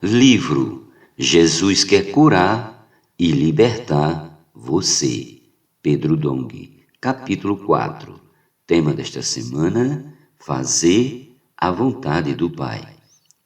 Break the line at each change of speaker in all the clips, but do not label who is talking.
Livro Jesus quer curar e libertar você. Pedro Dong, capítulo 4. Tema desta semana: fazer a vontade do Pai.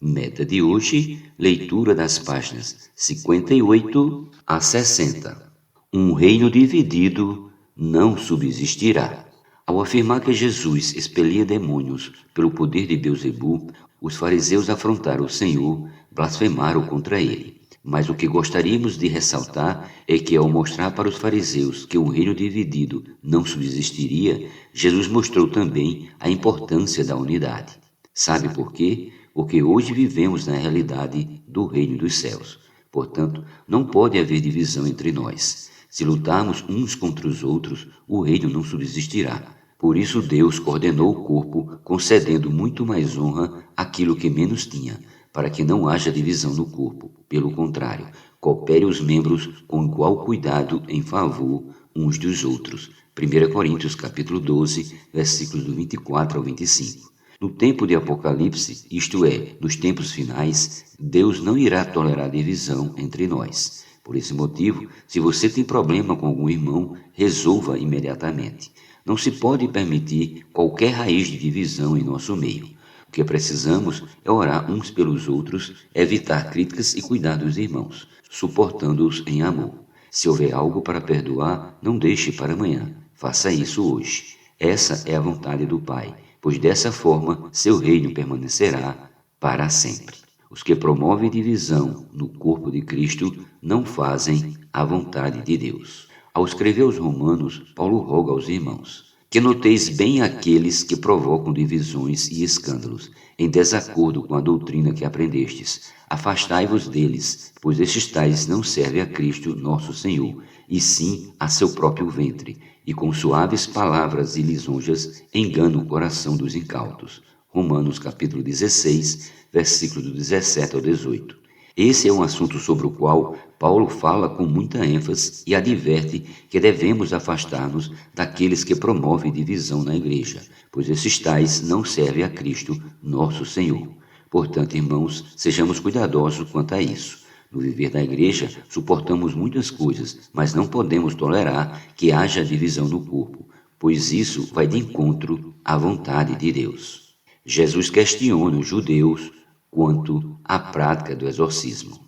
Meta de hoje: leitura das páginas 58 a 60. Um reino dividido não subsistirá. Ao afirmar que Jesus expelia demônios pelo poder de Beelzebu, os fariseus afrontaram o Senhor, blasfemaram contra ele. Mas o que gostaríamos de ressaltar é que, ao mostrar para os fariseus que um reino dividido não subsistiria, Jesus mostrou também a importância da unidade. Sabe por quê? Porque hoje vivemos na realidade do reino dos céus. Portanto, não pode haver divisão entre nós. Se lutarmos uns contra os outros, o reino não subsistirá. Por isso Deus coordenou o corpo, concedendo muito mais honra àquilo que menos tinha, para que não haja divisão no corpo. Pelo contrário, coopere os membros com igual cuidado em favor uns dos outros. 1 Coríntios capítulo 12, versículos do 24 ao 25. No tempo de Apocalipse, isto é, nos tempos finais, Deus não irá tolerar divisão entre nós. Por esse motivo, se você tem problema com algum irmão, resolva imediatamente. Não se pode permitir qualquer raiz de divisão em nosso meio. O que precisamos é orar uns pelos outros, evitar críticas e cuidar dos irmãos, suportando-os em amor. Se houver algo para perdoar, não deixe para amanhã. Faça isso hoje. Essa é a vontade do Pai, pois dessa forma seu reino permanecerá para sempre. Os que promovem divisão no corpo de Cristo não fazem a vontade de Deus. Ao escrever aos Romanos, Paulo roga aos irmãos: que noteis bem aqueles que provocam divisões e escândalos, em desacordo com a doutrina que aprendestes. Afastai-vos deles, pois estes tais não servem a Cristo nosso Senhor, e sim a seu próprio ventre, e com suaves palavras e lisonjas enganam o coração dos incautos. Romanos capítulo 16, versículos do 17 ao 18. Esse é um assunto sobre o qual Paulo fala com muita ênfase e adverte que devemos afastar-nos daqueles que promovem divisão na igreja, pois esses tais não servem a Cristo, nosso Senhor. Portanto, irmãos, sejamos cuidadosos quanto a isso. No viver da igreja, suportamos muitas coisas, mas não podemos tolerar que haja divisão no corpo, pois isso vai de encontro à vontade de Deus. Jesus questiona os judeus quanto à prática do exorcismo.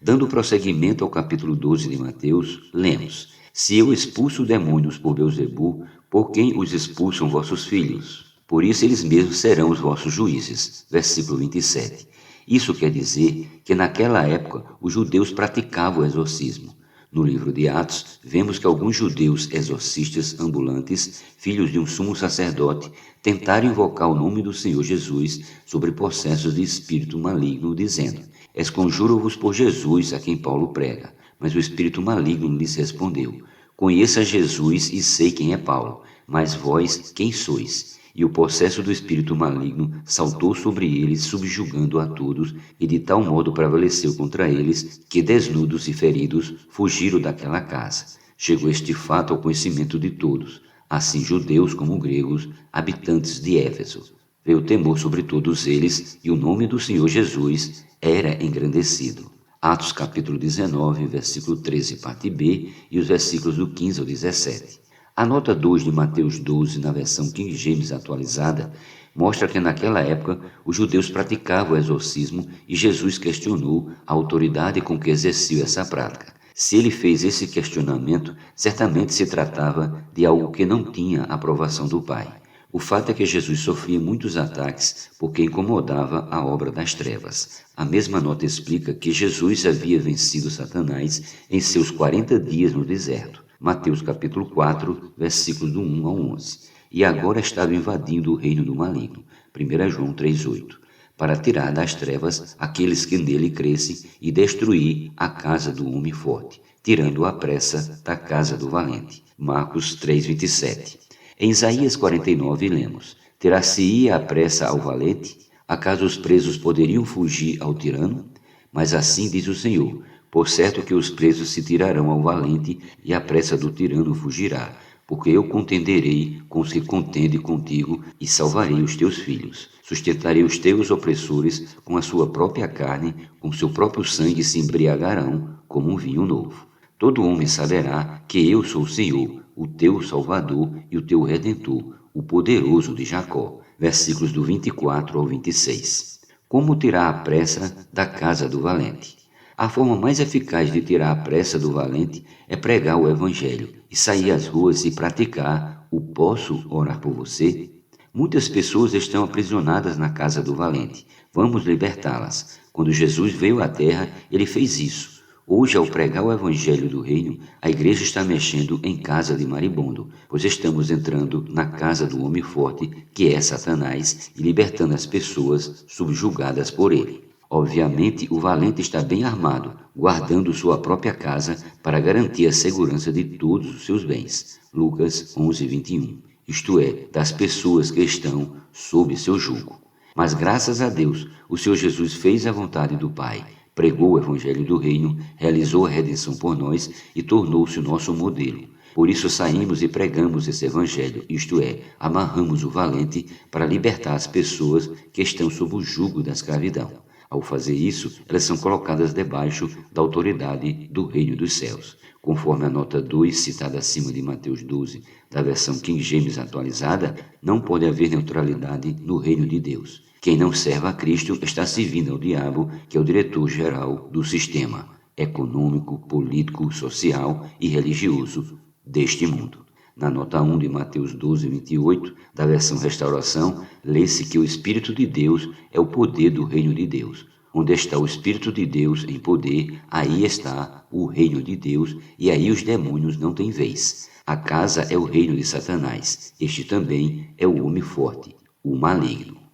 Dando prosseguimento ao capítulo 12 de Mateus, lemos: se eu expulso demônios por Beelzebu, por quem os expulsam vossos filhos? Por isso eles mesmos serão os vossos juízes. Versículo 27. Isso quer dizer que naquela época os judeus praticavam o exorcismo. No livro de Atos, vemos que alguns judeus exorcistas ambulantes, filhos de um sumo sacerdote, tentaram invocar o nome do Senhor Jesus sobre possessos de espírito maligno, dizendo: esconjuro-vos por Jesus, a quem Paulo prega. Mas o espírito maligno lhes respondeu: conheça Jesus e sei quem é Paulo, mas vós quem sois? E o possesso do espírito maligno saltou sobre eles, subjugando a todos, e de tal modo prevaleceu contra eles, que desnudos e feridos fugiram daquela casa. Chegou este fato ao conhecimento de todos, assim judeus como gregos, habitantes de Éfeso. Veio temor sobre todos eles, e o nome do Senhor Jesus era engrandecido. Atos capítulo 19, versículo 13, parte B, e os versículos do 15 ao 17. A nota 2 de Mateus 12, na versão King James atualizada, mostra que naquela época os judeus praticavam o exorcismo e Jesus questionou a autoridade com que exercia essa prática. Se ele fez esse questionamento, certamente se tratava de algo que não tinha aprovação do Pai. O fato é que Jesus sofria muitos ataques porque incomodava a obra das trevas. A mesma nota explica que Jesus havia vencido Satanás em seus 40 dias no deserto. Mateus capítulo 4, versículos do 1 ao 11. E agora estava invadindo o reino do maligno. 1 João 3,8. Para tirar das trevas aqueles que nele crescem e destruir a casa do homem forte, tirando à pressa da casa do valente. Marcos 3,27. Em Isaías 49 lemos: terá-se-ia a pressa ao valente? Acaso os presos poderiam fugir ao tirano? Mas assim diz o Senhor: por certo que os presos se tirarão ao valente e a pressa do tirano fugirá, porque eu contenderei com os que contendem contigo e salvarei os teus filhos. Sustentarei os teus opressores com a sua própria carne, com seu próprio sangue se embriagarão como um vinho novo. Todo homem saberá que eu sou o Senhor, o teu Salvador e o teu Redentor, o poderoso de Jacó. Versículos do 24 ao 26. Como tirar a pressa da casa do valente? A forma mais eficaz de tirar a pressa do valente é pregar o Evangelho e sair às ruas e praticar o posso orar por você? Muitas pessoas estão aprisionadas na casa do valente. Vamos libertá-las. Quando Jesus veio à terra, ele fez isso. Hoje, ao pregar o Evangelho do Reino, a igreja está mexendo em casa de maribondo, pois estamos entrando na casa do homem forte, que é Satanás, e libertando as pessoas subjugadas por ele. Obviamente, o valente está bem armado, guardando sua própria casa para garantir a segurança de todos os seus bens. Lucas 11:21. Isto é, das pessoas que estão sob seu jugo. Mas graças a Deus, o Senhor Jesus fez a vontade do Pai, pregou o Evangelho do Reino, realizou a redenção por nós e tornou-se o nosso modelo. Por isso saímos e pregamos esse Evangelho, isto é, amarramos o valente para libertar as pessoas que estão sob o jugo da escravidão. Ao fazer isso, elas são colocadas debaixo da autoridade do reino dos céus. Conforme a nota 2, citada acima de Mateus 12, da versão King James atualizada, não pode haver neutralidade no reino de Deus. Quem não serve a Cristo está servindo ao diabo, que é o diretor-geral do sistema econômico, político, social e religioso deste mundo. Na nota 1 de Mateus 12:28, da versão Restauração, lê-se que o Espírito de Deus é o poder do reino de Deus. Onde está o Espírito de Deus em poder, aí está o reino de Deus, e aí os demônios não têm vez. A casa é o reino de Satanás. Este também é o homem forte, o maligno.